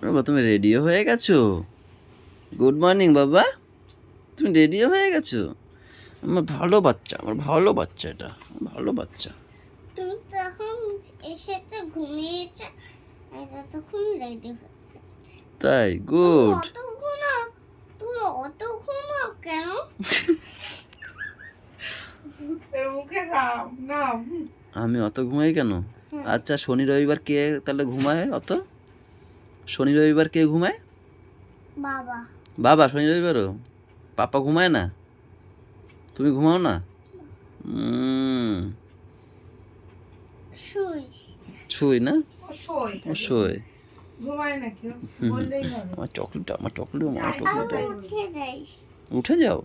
বাবা তুমি রেডিও হয়ে গেছো? গুড মর্নিং বাবা, তুমি রেডিও হয়ে গেছো? আমার ভালো বাচ্চা, আমার ভালো বাচ্চা, এটা ভালো বাচ্চা। তুমি তখন এসেছে ঘুমিয়েছে আর তখন রেডি হয়ে গেছে। তাই গুড। তুমি অত ঘুমাও কেন? আমি অত ঘুমাই কেন? আচ্ছা শনি রবিবার কে তাহলে ঘুমায় অত? শনি রবিবার কে ঘুমায়? বাবা। বাবা শনি রবিবারও? পাপা ঘুমায় না? তুমি ঘুমাও না? শুই। শুই না? ও শোয়। ঘুমায় না কেউ বললেই হবে। আমার চকলেট, আমার চকলেট, আমার আমি চকলেট। উঠে যাই। উঠে যাও?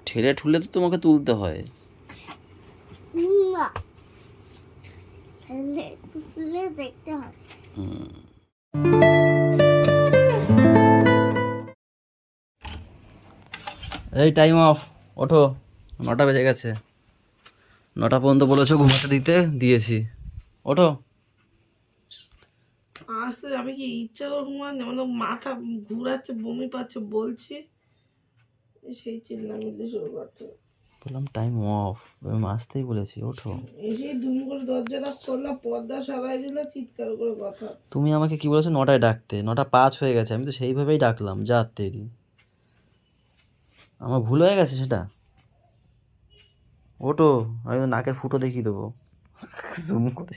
ঠেলে ঠুলে তো তোমাকে তুলতে হয়। না, তুলে দেখতে হবে। এই টাইম অফ, ওঠো, 9টা বেজে গেছে। 9টা পর্যন্ত বলেছো ঘুমাতে দিতে, দিয়েছি, ওঠো। আসতে আমি কি ইচ্ছা করে ঘুমানো, মানে মাথা ঘুরাচ্ছে, বমি পাচ্ছে বলছি, সেই চিল্লামিল্লি শুরু করছে। বললাম টাইম অফ, আমি আসতেই বলেছি, ওঠো। এসেই দুম করে দরজাটা খুললা, পর্দা সরাই দিল, চিৎকার করে কথা। তুমি আমাকে কি বলেছো 9টায় ডাকতে? 9টা 5 হয়ে গেছে, আমি তো সেইভাবেই ডাকলাম, যা তেরি। আমার ভুল হয়ে গেছে সেটা? ওটো, আমি তো নাকের ফুটো দেখিয়ে দেবো জুম করে।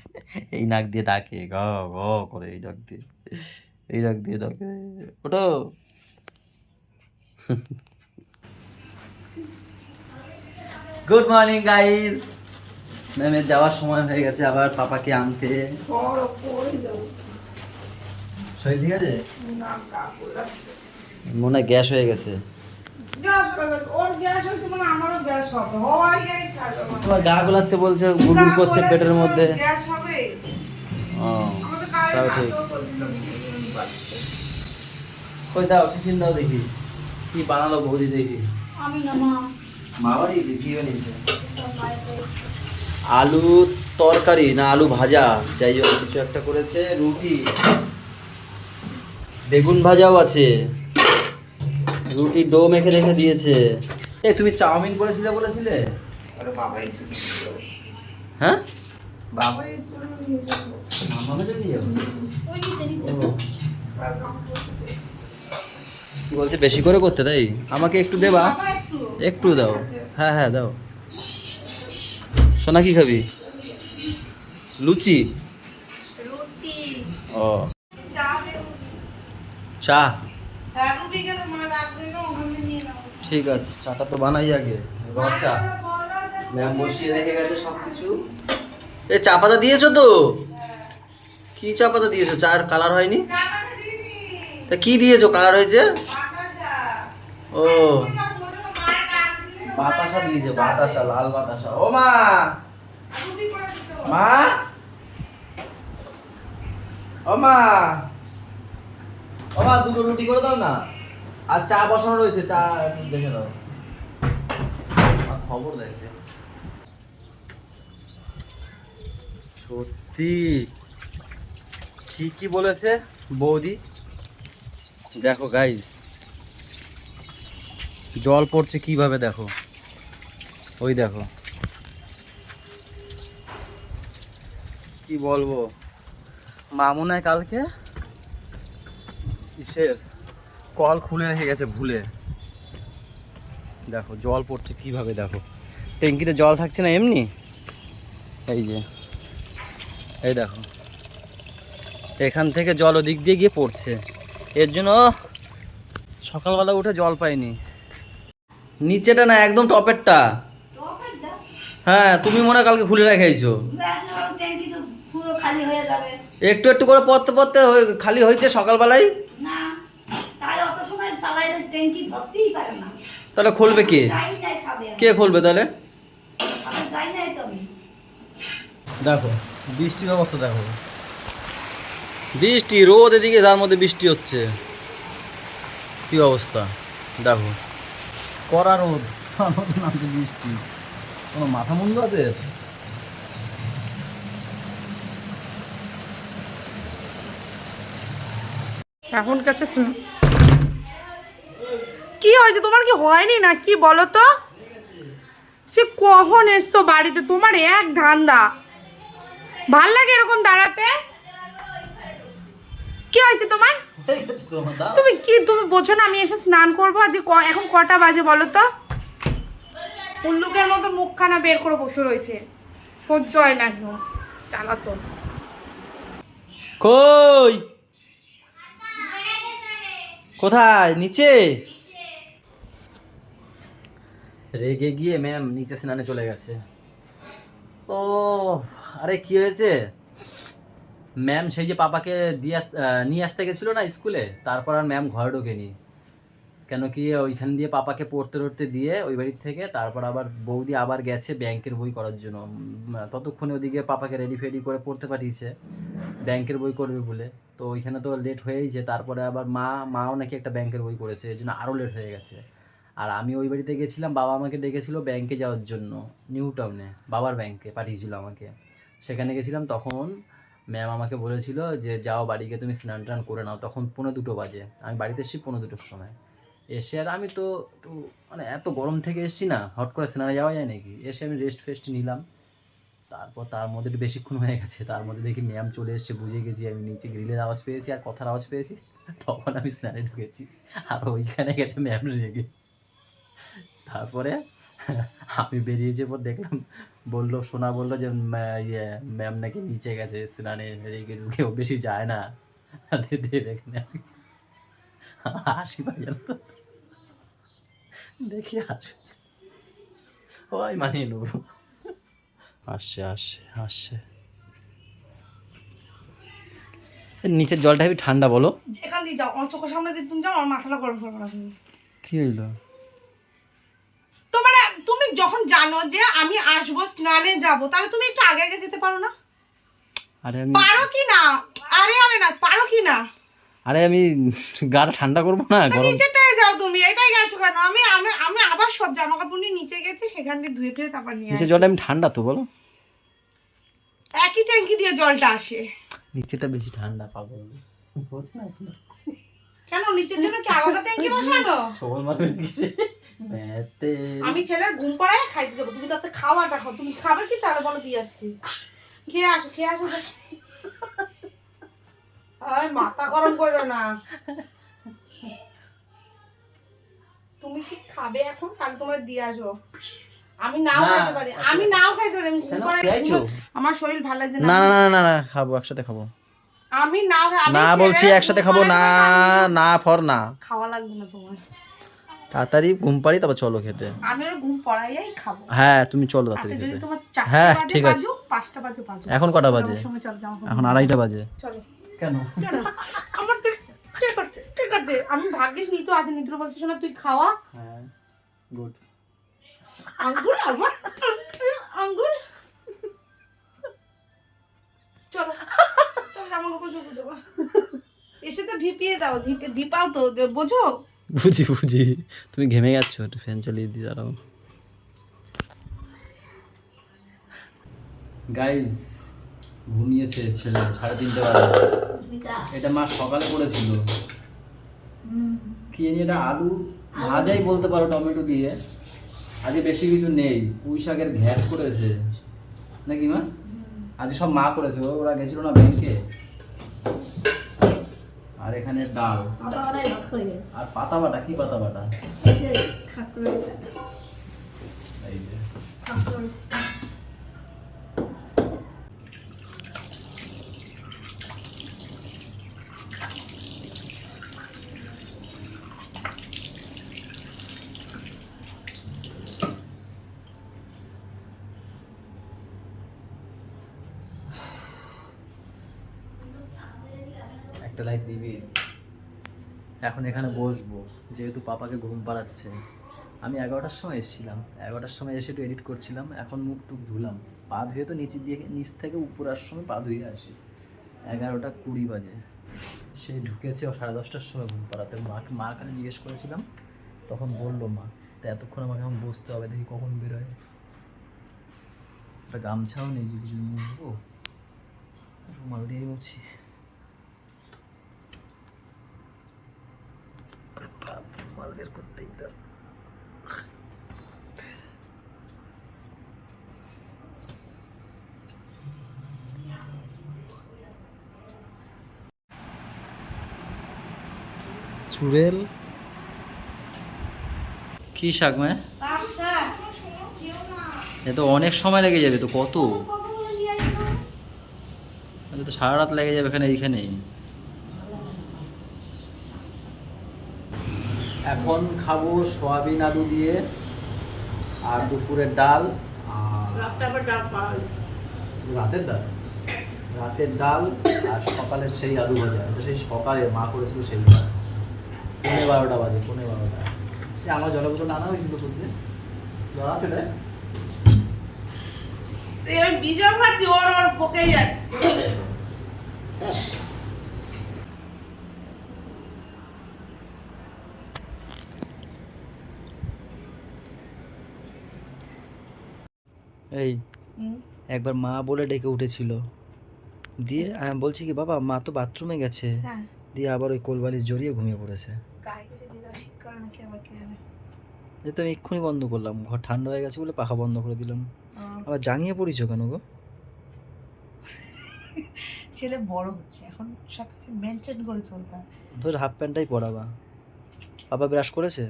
এই নাক দিয়ে ডাকে গ গ করে, এই নাক দিয়ে, এই নাক দিয়ে ডাকে। ওটো। Good morning guys. ম্যামের যাওয়ার সময় হয়ে গেছে, আবার পাপাকে আনতে। বড় পড়ে যাবো। শরীর ঠিক আছে? না, গা গোলাচ্ছে। মনে হয় গ্যাস হয়ে গেছে। গ্যাস হয়ে গেছে, ওর গ্যাস হচ্ছে মানে আমারও গ্যাস হবে, হওয়াই যাই ছাড়বে না। তোমার গা গোলাচ্ছে বলছে, গুড়গুড় করছে পেটের মধ্যে। গ্যাস হবে। ও আমাদের গায়ে তাও ঠিক। রাতেও বলছিল ঘুম পাচ্ছে। কই দাও, টিফিন দাও দেখি, কি বানালো বৌদি দেখি। আমি না মা। মা বানিয়েছে, কি বানিয়েছে? আলু তরকারি না আলু ভাজা, যাই হোক কিছু একটা করেছে। রুটি, বেগুন ভাজাও আছে, রুটি ডো মেখে রেখে দিয়েছে। এ তুমি চাউমিন করেছিলে বলেছিলে? আরে বাবাই চলে গেল। হ্যাঁ, বাবাই চলে নিয়ে যাবো। মামাকে তো নিয়ে যাবো। ওই নিচে নিচে। ও, কি বলছে বেশি করে করতে? তাই আমাকে একটু দেবা, বাবা একটু একটু দাও। হ্যাঁ হ্যাঁ দাও। সোনা কি খাবি? লুচি? রুটি। ও চা দেবো। চা, হ্যাঁ রুটি গেলে মনে রাখবে না, ওখানে নিয়ে নাও। ঠিক আছে, চাটা তো বানাই আগে, এবার চা। ম্যাম বসিয়ে রেখে গেছে সব কিছু। এ চা পাতা দিয়েছো তো? কি চা পাতা দিয়েছো? চার কালার হয়নি? তা কি দিয়েছো কালার হয়েছে? ও বাতাসা দিয়েছে, বাতাসা, লাল বাতাসা। ও মা, মা, ও মা, ও মা, দুটো রুটি করে দাও না। আর চা বসানো রয়েছে, চা একটু দেখে দাও। মা খবর দেখে। সত্যি ঠিকই বলেছে বৌদি। দেখো গাইস, জল পড়ছে কিভাবে দেখো, ওই দেখো। কি বলবো, মা মনে হয় কালকে ইসের কল খুলে রেখে গেছে ভুলে। দেখো জল পড়ছে কিভাবে, দেখো ট্যাঙ্কিতে জল থাকছে না এমনি, এই যে, এই দেখো এখান থেকে জল ওদিক দিয়ে গিয়ে পড়ছে, এর জন্য সকালবেলা উঠে জল পাইনি। নিচেটা না, একদম টপেরটা। হ্যাঁ তুমি মনে হয় কালকে খুলে রেখেছো। একটু একটু করে পড়তে পড়তে খালি হয়েছে সকালবেলায়। তাহলে খুলবে কে? কে খুলবে তাহলে? দেখো বৃষ্টির অবস্থা দেখো, বৃষ্টি রোদ এদিকে, তার মধ্যে বৃষ্টি হচ্ছে, কি অবস্থা দেখো, কড়া রোদ, তার মধ্যে নামছে বৃষ্টি। কোনো মাথা মুন্ডু আছে? এখন কাছে কি হয়েছে তোমার, কি হয়নি না কি বলো তো? সে কখন এসছো বাড়িতে, তোমার এক ধান্দা, ভাল লাগে এরকম দাঁড়াতে? কি হয়েছে তোমার? তুমি বোঝো না আমি এসে স্নান করবো? আজ এখন কটা বাজে বলো তো? উল্লুকের মতো মুখখানা বের করে বসে রয়েছে, সহ্য হয় না কেউ চালাতো। কই কোথায়? নিচে? রেগে গিয়ে ম্যাম নিচে স্নানে চলে গেছে। ও আরে কি হয়েছে, ম্যাম সেই যে পাপাকে নিয়ে আসতে গেছিল না স্কুলে, তারপর আর ম্যাম ঘরে ঢোকেনি। কেন কি ওইখান দিয়ে পাপাকে পড়তে টড়তে দিয়ে ওই বাড়ির থেকে তারপর আবার বৌদি আবার গেছে ব্যাংকের বই করার জন্য। ততক্ষণে ওদিকে পাপাকে রেডি ফেডি করে পড়তে পাঠিয়েছে ব্যাংকের বই করবে বলে। তো ওইখানে তো লেট হয়েইছে, তারপরে আবার মাও নাকি একটা ব্যাংকের বই করেছে, এর জন্য আরও লেট হয়ে গেছে। আর আমি ওই বাড়িতে গেছিলাম, বাবা আমাকে ডেকেছিল ব্যাংকে যাওয়ার জন্য, নিউ টাউনে বাবার ব্যাংকে পাঠিয়েছিল আমাকে। সেখানে গেছিলাম, তখন ম্যাম আমাকে বলেছিল যে যাও বাড়িকে তুমি স্নান টান করে নাও। তখন 1:45 বাজে, আমি বাড়িতে এসেছি 1:45-র সময়। এসে আর আমি তো একটু মানে এত গরম থেকে এসেছি না, হট করে স্নানে যাওয়া যায় নাকি, এসে আমি রেস্ট ফেস্ট নিলাম। তারপর তার মধ্যে একটু বেশিক্ষণ হয়ে গেছে, তার মধ্যে দেখি ম্যাম চলে এসছে, বুঝে গেছি আমি নিচে গ্রিলের আওয়াজ পেয়েছি আর কথার আওয়াজ পেয়েছি, তখন আমি স্নানে ঢুকেছি। আর ওইখানে গেছে ম্যাম রেগে। তারপরে আমি বেরিয়েছে পর দেখলাম, সোনা বললো যে ম্যাম নাকি নিচে গেছে স্নানে, রেগে ঢুকে, ও বেশি যায় না। এখানে আছি, হাসি পাই গেল, দেখি হাসি, ওই মানিয়ে নেবো। আসছে আসছে আসছে, নিচের জলটা হেবি ঠান্ডা বলো। যেখান দিয়ে যাও, আমার চোখের সামনে দিয়ে তুমি যাও, আমার মাথাটা গরম করবে না তুমি। কি হইলো? তোমার তুমি যখন জানো যে আমি আসবো স্নানে যাব, তাহলে তুমি একটু আগে আগে যেতে পারো না? আরে আমি পারো কি না? আরে না পারো কি না? আরে আমি গাটা ঠান্ডা করবো না, গরম। নিচেটায় যাও তুমি, এটাই গেছো কেন? আমি আমি আমি আবার সব জামা কাপড় নিয়ে নিচে গেছি, সেখান দিয়ে ধুয়ে ধুয়ে তারপর নিয়ে নিচের আসি। জলটা আমি ঠান্ডা তো বলো। একই ট্যাঙ্কি দিয়ে জলটা আসে। নিচেটা বেশি ঠান্ডা পাবো বলছি না। কেন নিচের জন্য কি আলাদা ট্যাঙ্কি বসানো? সবল মারবে কি মেতে। আমি ছেলের ঘুম পড়ায় খাইতে যাবো, তুমি তাতে খাওয়াটা খাও। তুমি খাবে কি তাহলে বলো, দিয়ে আসছি। খেয়ে আসো খেয়ে আসো। আর মাথা গরম করো না। তুমি কি খাবে এখন? তাহলে তোমার দিয়ে আসবো। আমি নাও খাইতে পারি, আমি নাও খাইতে পারি। আমি ঘুম পড়ায় আমার শরীর ভালো লাগছে না। না না না খাবো, একসাথে খাবো। আমি নাও না বলছি একসাথে খাবো না, না ফর না, খাওয়া লাগবে না তোমার। তাড়াতাড়ি ঘুম পাড়ি তারপর চলো খেতে। আমি ওর ঘুম পড়াইয়াই খাবো। হ্যাঁ তুমি চলো তাড়াতাড়ি যদি খেতে। তোমার হ্যাঁ 4টা ঠিক বাজে আছে, বাজুক, 5টা বাজে বাজুক। এখন কটা বাজে? এখন 2:30 বাজে। চলো। কেন? আমার তো ঠিক আছে। আমি ভাগ্যিস নিতো আজ নিদ্র বলছিস না, তুই খাওয়া। হ্যাঁ গুড। আঙ্গুর আবার আঙ্গুর। চলো চলো, জামা কাপড় শুকিয়ে দেবো। এসে তো ঢিপিয়ে দাও, ঢিপাও তো, বোঝো? বুঝি তুমি ঘেমে যাচ্ছ, একটু ফ্যান চালিয়ে দিয়ে দাঁড়াও। গাইজ ঘুমিয়েছে ছেলে, 3:30 বাজে। এটা মা সকালে করেছিল কি জানি, এটা আলু ভাজাই বলতে পারো, টমেটো দিয়ে। আজকে বেশি কিছু নেই, পুঁই শাকের ঘ্যাট করেছে নাকি মা? আজকে সব মা করেছে, ওরা গেছিল না ব্যাংকে। আর এখানে ডাল আর পাতা বাটা। কি পাতা বাটা? এই যে একটা লাইট দিবি। এখন এখানে বসবো, যেহেতু পাপাকে ঘুম পাড়াচ্ছে। আমি 11টার সময় এসেছিলাম, 11টার সময় এসে একটু এডিট করছিলাম। এখন মুখ টুক ধুলাম, পা ধুয়ে তো নিচ থেকে উপর আসার সময় পা ধুয়ে আসি। 11:20 বাজে। সে ঢুকেছে ও 10:30টার সময় ঘুম পাড়াতে। মার কাছে জিজ্ঞেস করেছিলাম, তখন বললো মা তো এতক্ষণ আমাকে এখন বসতে হবে, দেখি কখন বেরোয়। একটা গামছাও নেই যে কিছু মুছবো, রুমাল দিয়ে মুছি। বের করতেই তো। চুড়েল কি শাক মা? এ তো অনেক সময় লেগে যাবে তো, কত তো সারা রাত লেগে যাবে এখানে এইখানেই। এখন খাবো সয়াবিন আলু দিয়ে, আর দুপুরের ডাল, আর রাতের ডাল, আর সকালের সেই আলু ভাজা। এটা সেই সকালে মা করেছিল, সেই 12:15 বাজে, 12:15। আমার জলের বোতল আনা হয়েছিল করতে, জল আছে রে? বিজয় ভাতি ওর বকে যাচ্ছে। এই একবার মা বলে ডেকে উঠেছিল, দিয়ে আমি বলছি কি বাবা মা তো বাথরুমে গেছে, দিয়ে আবার ওই কোলবালিশ জড়িয়ে ঘুমিয়ে পড়েছে। এ তো আমি এক্ষুনি বন্ধ করলাম, ঘর ঠান্ডা হয়ে গেছে বলে পাখা বন্ধ করে দিলাম। আবার জাঙিয়ে পড়িছো কেন গো? ছেলে বড় হচ্ছে, এখন সবকিছু মেনটেন করে চলতে হয়। ধর হাফ প্যান্টটাই পরাবা। বাবা ব্রাশ করেছে?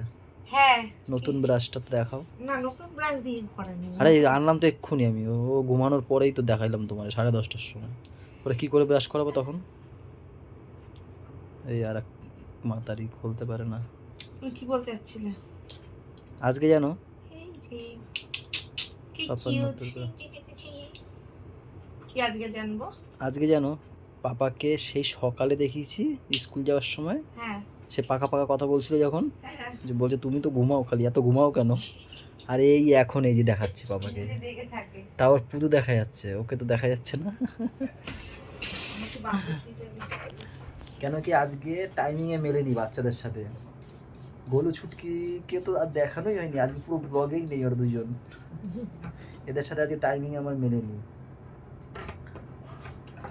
হ্যাঁ। নতুন ব্রাশটা তো দেখাও। না, নতুন ব্রাশ দিয়ে করেনি। আরে আনলাম তো এক্ষুনি আমি, ও ঘুমানোর পরেই তো দেখাইলাম তোমার 10:30টার সময়। ওরা কি করে ব্রাশ করাবো তখন? এই আর এক মাতারি খুলতে পারে না। তুমি কি বলতে যাচ্ছিলে? আজকে জানো এই যে কি পাপার নতুন করে। কি আজকে জানবো? আজকে জানো পাপাকে সেই সকালে দেখিয়েছি স্কুল যাওয়ার সময়, হ্যাঁ সে পাকা পাকা কথা বলছিল যখন, হ্যাঁ, যে বলছে তুমি তো ঘুমাও, খালি এত ঘুমাও কেন? আর এই এখন এই যে দেখাচ্ছি পাপাকে, যে জেগে থাকে। তাও পুরো দেখা যাচ্ছে, ওকে তো দেখা যাচ্ছে না। আমাকে বাবু ছুটে গেছে। কেন কি আজকে টাইমিংয়ে মেলেনি বাচ্চাদের সাথে। গোলু ছুটকিকে তো আর দেখানোই হয়নি, আজকে পুরো ব্লগেই নেই ওর দুজন, এদের সাথে আজকে টাইমিংয়ে আমার মেলেনি।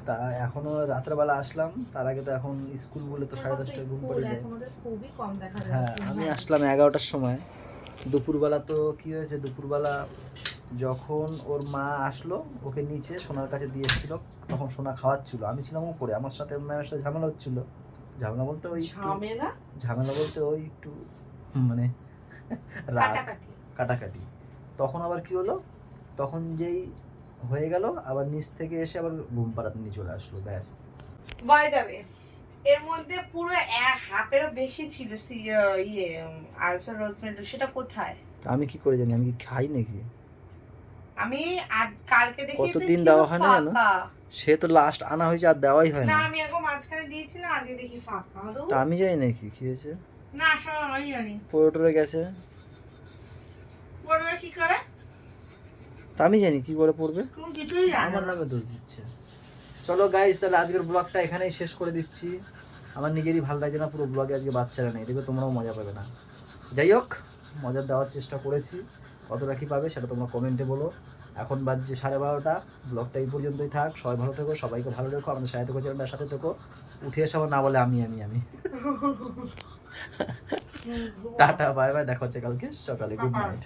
তা এখনো রাত্রেবেলা আসলাম, তার আগে তো এখন স্কুল বলে তো 10:30টায় ঘুম পড়ে যায়। খুবই কম দেখা যায়। হ্যাঁ আমি আসলাম 11টার সময়। দুপুরবেলা তো কি হয়েছে, দুপুরবেলা যখন ওর মা আসলো ওকে নিচে সোনার কাছে দিয়ে এসেছিল, তখন সোনা খাওয়াচ্ছিল, আমি ছিলাম উপরে, আমার সাথে ম্যামের সাথে ঝামেলা হচ্ছিল। ঝামেলা বলতে ওই একটু মানে রাগ, কাটাকাটি। তখন আবার কি হলো, তখন যেই হয়ে গেল আবার নিচ থেকে এসে আবার ঘুম পাড়াতে নিয়ে চলে আসলো, ব্যাস। বাই দ্য ওয়ে, এর মধ্যে পুরো হাফেরও বেশি ছিল আলসা রোজমেরি, সেটা কোথায়? আমি কি করে জানি, আমি কি খাই নাকি? আমি আজ কালকে দেখি কতদিন দেওয়া হয় না জানো, সে তো লাস্ট আনা হয়েছে আর দেওয়াই হয় না। না। আমি এখন মাঝখানে দিয়েছিলাম, আজকে দেখি ফাঁকা। তা আমি জানি নাকি কি হয়েছে, না আসলে আমি জানি পড়ে গেছে। পড়বে কি করে? তা আমি জানি কি করে পড়বে, তুমি কিছুই জানো আমার না। নামে দোষ দিচ্ছে। চলো গাইস, তাহলে আজকের ব্লগটা এখানেই শেষ করে দিচ্ছি। আমার নিজেরই ভালো লাগছে না পুরো ব্লগে আজকে বাচ্চারা নেই, দেখবে তোমরাও মজা পাবে না। যাই হোক, মজা দেওয়ার চেষ্টা করেছি, কতটা কী পাবে সেটা তোমরা কমেন্টে বলো। এখন বাজছে 12:30, ব্লগটা এই পর্যন্তই থাক। সবাই ভালো থেকো, সবাইকে ভালো রেখো, আমাদের সাথে থেকো, চ্যানেলটার সাথে থেকো। উঠে এসে আবার না বলে আমি টাটা, বাই বাই, দেখা হচ্ছে কালকে সকালে। Good night.